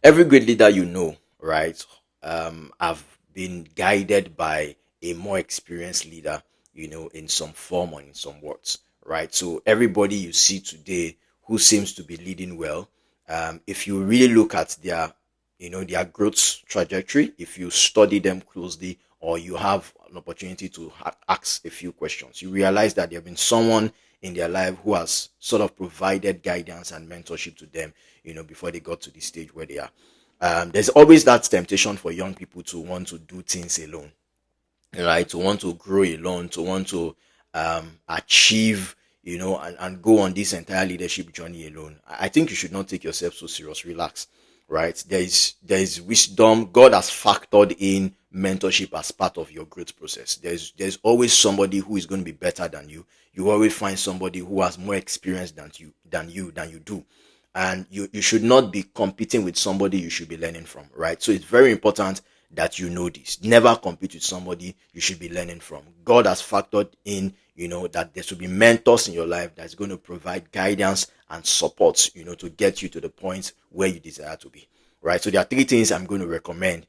Every great leader you know, right, have been guided by a more experienced leader, in some form or in some words, right? So everybody you see today who seems to be leading well, if you really look at their growth trajectory, if you study them closely, or you have an opportunity to ask a few questions, you realize that there have been someone in their life who has sort of provided guidance and mentorship to them, before they got to the stage where they are. There's always that temptation for young people to want to do things alone, right? To want to grow alone, to want to achieve, and go on this entire leadership journey alone. I think you should not take yourself so serious. Relax, right? There is wisdom. God has factored in mentorship as part of your growth process. There's always somebody who is going to be better than you. You always find somebody who has more experience than you do, and you should not be competing with somebody you should be learning from, right? So it's very important that you know this. Never compete with somebody you should be learning from. God has factored in, that there should be mentors in your life that's going to provide guidance and support, to get you to the point where you desire to be, right? So there are three things I'm going to recommend,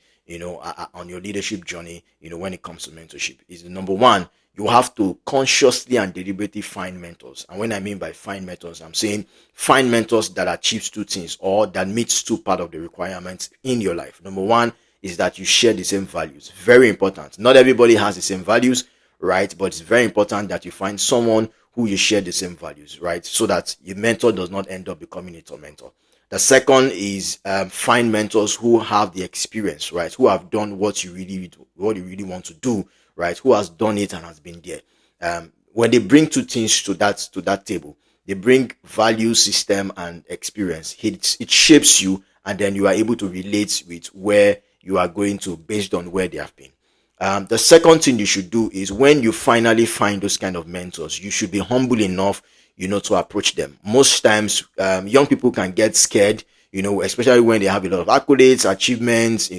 on your leadership journey, when it comes to mentorship. Is number one, you have to consciously and deliberately find mentors. And when I mean by find mentors, I'm saying find mentors that achieves two things, or that meets two part of the requirements in your life. Number one is that you share the same values. Very important. Not everybody has the same values, right? But it's very important that you find someone who you share the same values, right? So that your mentor does not end up becoming a tormentor. The second is find mentors who have the experience, right? Who have done what you really want to do, right? Who has done it and has been there. When they bring two things to that table, they bring value system and experience. It shapes you, and then you are able to relate with where you are going to based on where they have been. The second thing you should do is, when you finally find those kind of mentors, you should be humble enough, to approach them. Most times, young people can get scared, especially when they have a lot of accolades, achievements,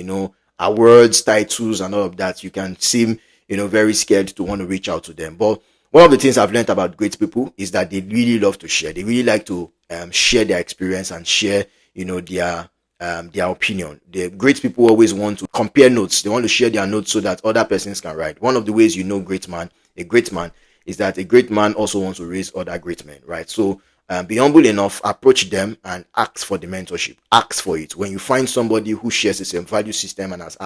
awards, titles, and all of that. You can seem, very scared to want to reach out to them. But one of the things I've learned about great people is that they really love to share. They really like to share their experience and share, their opinion. The great people always want to compare notes. They want to share their notes so that other persons can write. One of the ways a great man, is that a great man also wants to raise other great men, right? So be humble enough, approach them, and ask for the mentorship. Ask for it. When you find somebody who shares the same value system and has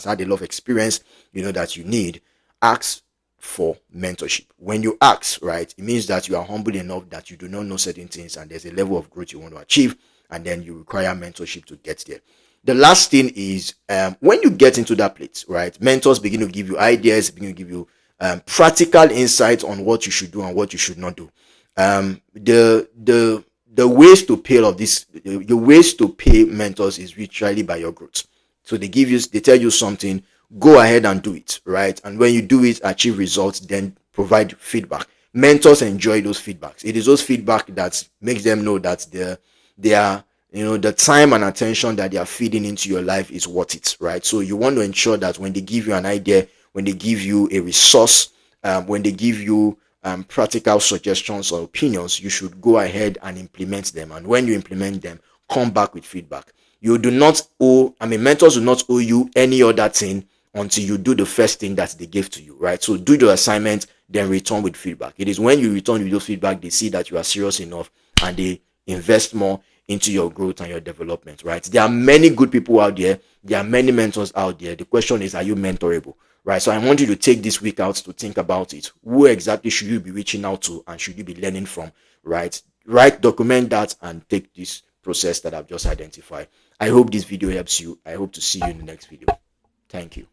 had a lot of experience, that you need, ask for mentorship. When you ask, right, it means that you are humble enough that you do not know certain things, and there's a level of growth you want to achieve, and then you require mentorship to get there. The last thing is, when you get into that place, right, mentors begin to give you ideas, begin to give you practical insights on what you should do and what you should not do. The ways to pay all of this, the ways to pay mentors is literally by your growth. So they tell you something, go ahead and do it, right? And when you do it, achieve results, then provide feedback. Mentors enjoy those feedbacks. It is those feedback that makes them know that they are, the time and attention that they are feeding into your life is worth it, right? So you want to ensure that when they give you an idea, when they give you a resource, when they give you practical suggestions or opinions, you should go ahead and implement them. And when you implement them, come back with feedback. You do not owe, mentors do not owe you any other thing until you do the first thing that they gave to you, right? So do your assignment, then return with feedback. It is when you return with your feedback, they see that you are serious enough, and they invest more into your growth and your development, right? There are many good people out there. There are many mentors out there. The question is, are you mentorable, right? So I want you to take this week out to think about it. Who exactly should you be reaching out to, and should you be learning from, right? Right, document that and take this process that I've just identified. I hope this video helps you. I hope to see you in the next video. Thank you.